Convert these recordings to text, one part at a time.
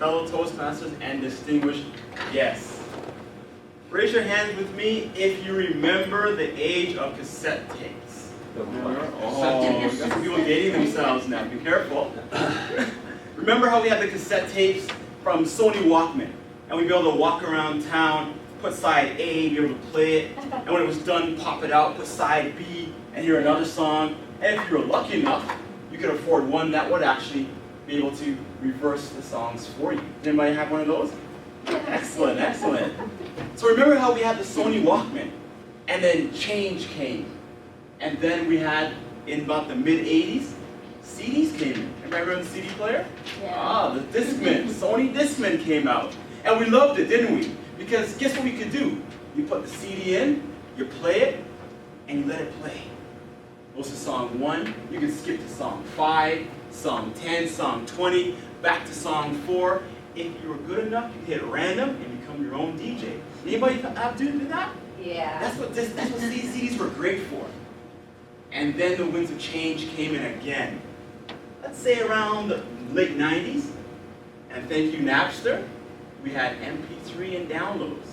fellow Toastmasters and distinguished guests. Raise your hands with me if you remember the age of cassette tapes. Oh, got some people dating themselves now. Be careful. Remember how we had the cassette tapes from Sony Walkman, and we'd be able to walk around town, put side A, be able to play it, and when it was done, pop it out, put side B, and hear another song. And if you were lucky enough, you could afford one that would actually be able to reverse the songs for you. Did anybody have one of those? Excellent, excellent. So remember how we had the Sony Walkman, and then change came. And then we had, in about the mid-'80s, CDs came in. Remember the CD player? Yeah. The Discman, Sony Discman came out. And we loved it, didn't we? Because guess what we could do? You put the CD in, you play it, and you let it play. Goes to song 1, you can skip to song 5, song 10, song 20, back to song 4. If you were good enough, you could hit random and become your own DJ. Anybody have to do that? Yeah. That's what CDs were great for. And then the winds of change came in again. Let's say around the late 90s, and thank you Napster, we had MP3 and downloads.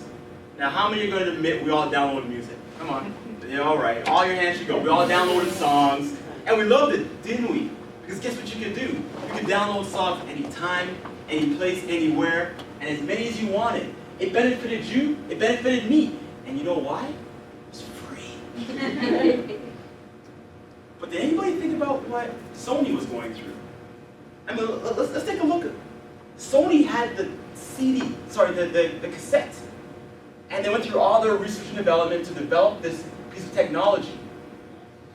Now how many are going to admit we all downloaded music? Come on. Yeah, all right, all your hands should go. We all downloaded songs, and we loved it, didn't we? Because guess what you could do? You could download songs anytime, any place, anywhere, and as many as you wanted. It benefited you, it benefited me. And you know why? It was free. But did anybody think about what Sony was going through? I mean, let's take a look. Sony had the the cassette. And they went through all their research and development to develop this piece of technology.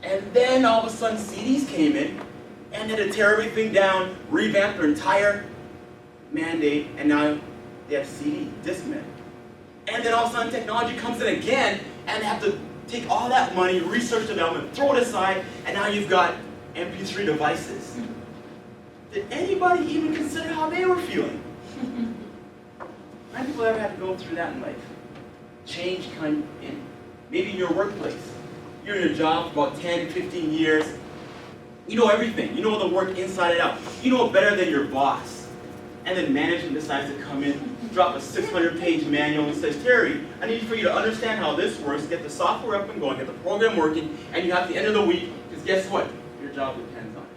And then all of a sudden CDs came in, and they had to tear everything down, revamp their entire mandate, and now they have CD, Discman. And then all of a sudden technology comes in again, and they have to take all that money, research development, throw it aside, and now you've got MP3 devices. Did anybody even consider how they were feeling? How many people ever had to go through that in life? Change come in. Maybe in your workplace. You're in your job for about 10, 15 years. You know everything. You know the work inside and out. You know it better than your boss. And then management decides to come in, drop a 600-page manual and says, Terry, I need for you to understand how this works, get the software up and going, get the program working, and you have the end of the week, because guess what? Your job depends on it.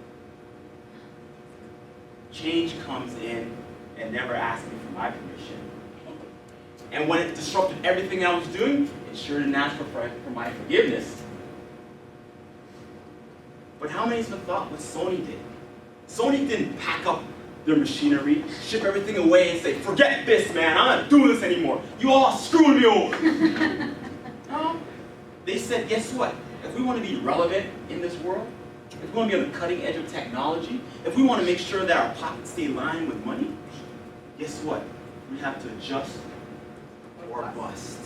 Change comes in and never asks me for my permission. And when it disrupted everything I was doing, it sure didn't ask for my forgiveness. But how many of us thought what Sony did? Sony didn't pack up their machinery, ship everything away and say, forget this, man, I'm not doing this anymore. You all screwed me over. No. They said, guess what? If we want to be relevant in this world, if we want to be on the cutting edge of technology, if we want to make sure that our pockets stay lined with money, guess what? We have to adjust or bust.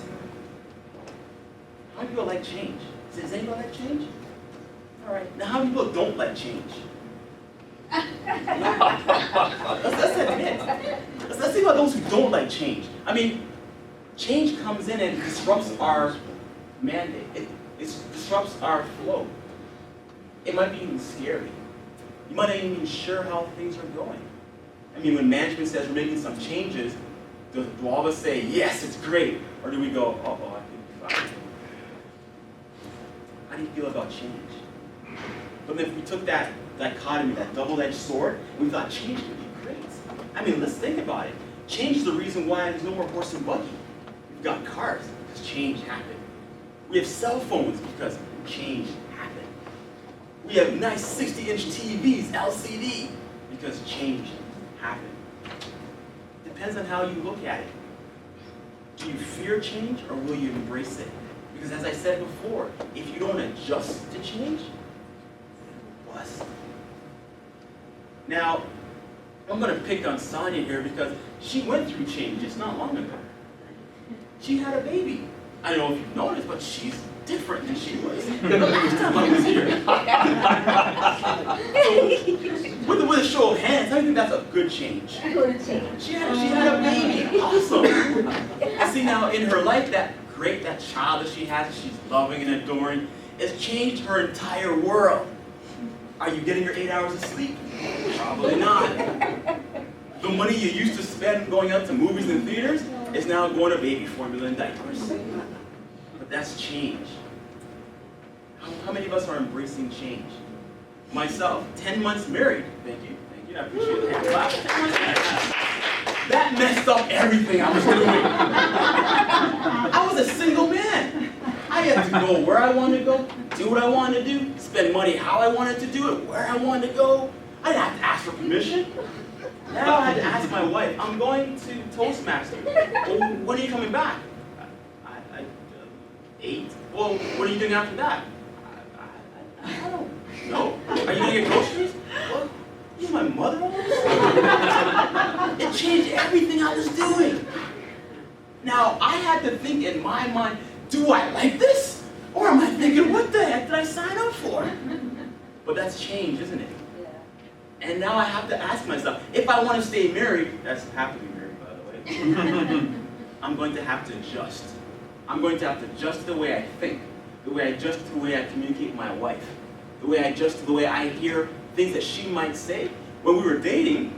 How many people like change? Does anybody like change? All right. Now, how many people don't like change? Let's admit. Let's think about those who don't like change. I mean, change comes in and disrupts our mandate. It disrupts our flow. It might be even scary. You might not even be sure how things are going. I mean, when management says we're making some changes, do all of us say, yes, it's great? Or do we go, uh-oh, I think we're fine? How do you feel about change? But if we took that dichotomy, that double-edged sword, we thought change would be great. I mean, let's think about it. Change is the reason why there's no more horse and buggy. We've got cars because change happened. We have cell phones because change happened. We have nice 60-inch TVs, LCD, because change happened. Depends on how you look at it. Do you fear change or will you embrace it? Because as I said before, if you don't adjust to change, bust. Now, I'm going to pick on Sonia here because she went through change just not long ago. She had a baby. I don't know if you've noticed, but she's different than she was the last time I was here. So, with a show of hands, how do you think that's a good change? She had a baby. Awesome. And see now in her life, that child that she has, that she's loving and adoring, has changed her entire world. Are you getting your 8 hours of sleep? Probably not. The money you used to spend going out to movies and theaters is now going to baby formula and diapers. But that's change. How many of us are embracing change? Myself, 10 months married. Thank you, I appreciate the hand clap. 10 months married. That messed up everything I was doing. I was a single man. I had to go where I wanted to go, do what I wanted to do, spend money how I wanted to do it, where I wanted to go. I didn't have to ask for permission. Now I had to ask my wife, I'm going to Toastmasters. Well, when are you coming back? 8. Well, what are you doing after that? I don't know. Are you going to get groceries? Well, you're my mother almost? It changed everything I was doing. Now, I had to think in my mind, do I like this? Or am I thinking, what the heck did I sign up for? But that's change, isn't it? Yeah. And now I have to ask myself, if I want to stay married, that's happily married, by the way, I'm going to have to adjust. I'm going to have to adjust the way I think, the way I adjust to the way I communicate with my wife, the way I adjust to the way I hear things that she might say. When we were dating,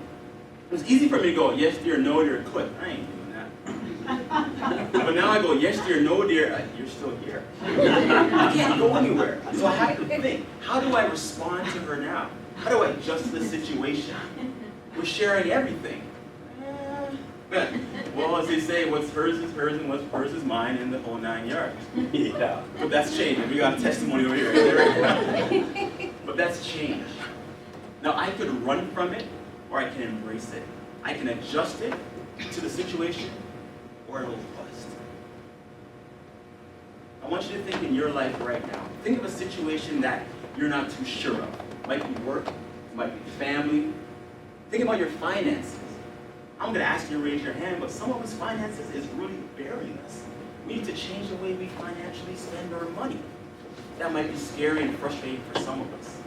it was easy for me to go, yes dear, no dear, click. I ain't doing that. But now I go, yes dear, no dear, you're still here. I can't go anywhere. So I have to think, how do I respond to her now? How do I adjust to the situation? We're sharing everything. Well, as they say, what's hers is hers and what's hers is mine, and the whole 9 yards. Yeah. But that's change. We got a testimony over here. Right? But that's change. Now, I could run from it, or I can embrace it. I can adjust it to the situation, or it'll bust. I want you to think in your life right now. Think of a situation that you're not too sure of. It might be work, it might be family. Think about your finances. I'm going to ask you to raise your hand, but some of us finances is really burying us. We need to change the way we financially spend our money. That might be scary and frustrating for some of us.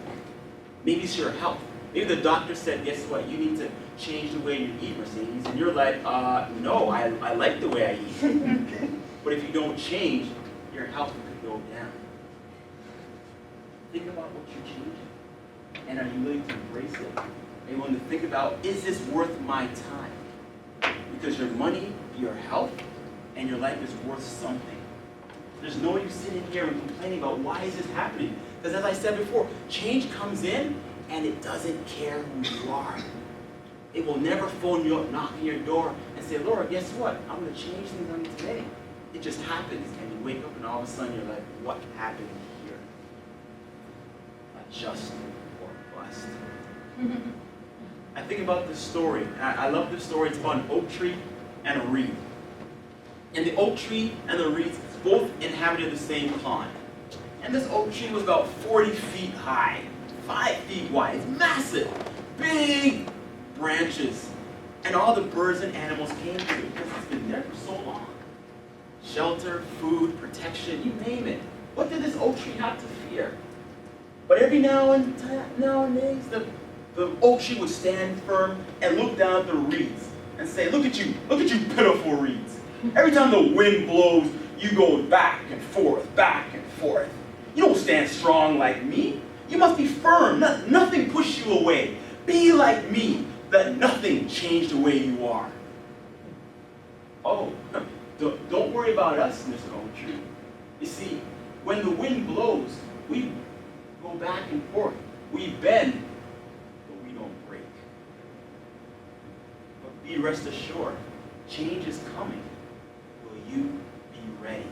Maybe it's your health. Maybe the doctor said, guess what, you need to change the way you eat, Mercedes. And you're like, no, I like the way I eat. But if you don't change, your health could go down. Think about what you're changing. And are you willing to embrace it? Are you willing to think about, is this worth my time? Because your money, your health, and your life is worth something. There's no use sitting here and complaining about why is this happening. Because as I said before, change comes in and it doesn't care who you are. It will never phone you up, knock on your door, and say, Laura, guess what? I'm going to change things on you today. It just happens, and you wake up and all of a sudden you're like, what happened here? Adjust or bust. I think about this story. I love this story. It's about an oak tree and a reed. And the oak tree and the reeds both inhabited the same pond. And this oak tree was about 40 feet high, 5 feet wide. It's massive, big branches. And all the birds and animals came to it because it's been there for so long. Shelter, food, protection, you name it. What did this oak tree have to fear? But every now and then, the oak tree would stand firm and look down at the reeds and say, look at you pitiful reeds. Every time the wind blows, you go back and forth, back and forth. You don't stand strong like me. You must be firm. Nothing push you away. Be like me. Let nothing change the way you are. Oh, don't worry about us, Mr. Oak Tree. You see, when the wind blows, we go back and forth. We bend, but we don't break. But be rest assured, change is coming. Will you be ready?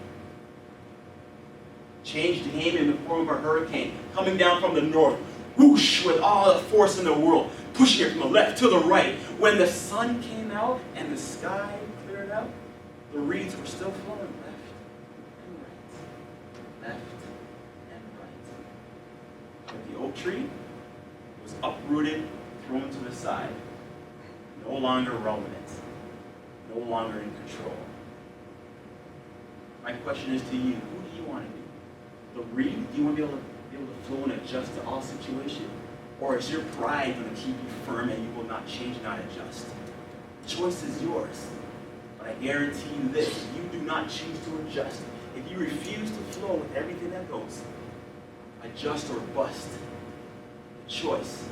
Change came in the form of a hurricane coming down from the north, whoosh, with all the force in the world, pushing it from the left to the right. When the sun came out and the sky cleared out, the reeds were still flowing left and right, left and right. But the oak tree was uprooted, thrown to the side, no longer relevant, no longer in control. My question is to you, who do you want to be? The reed? Do you want to be able to flow and adjust to all situations? Or is your pride going to keep you firm and you will not change, not adjust? The choice is yours. But I guarantee you this, if you do not choose to adjust, if you refuse to flow with everything that goes, adjust or bust, the choice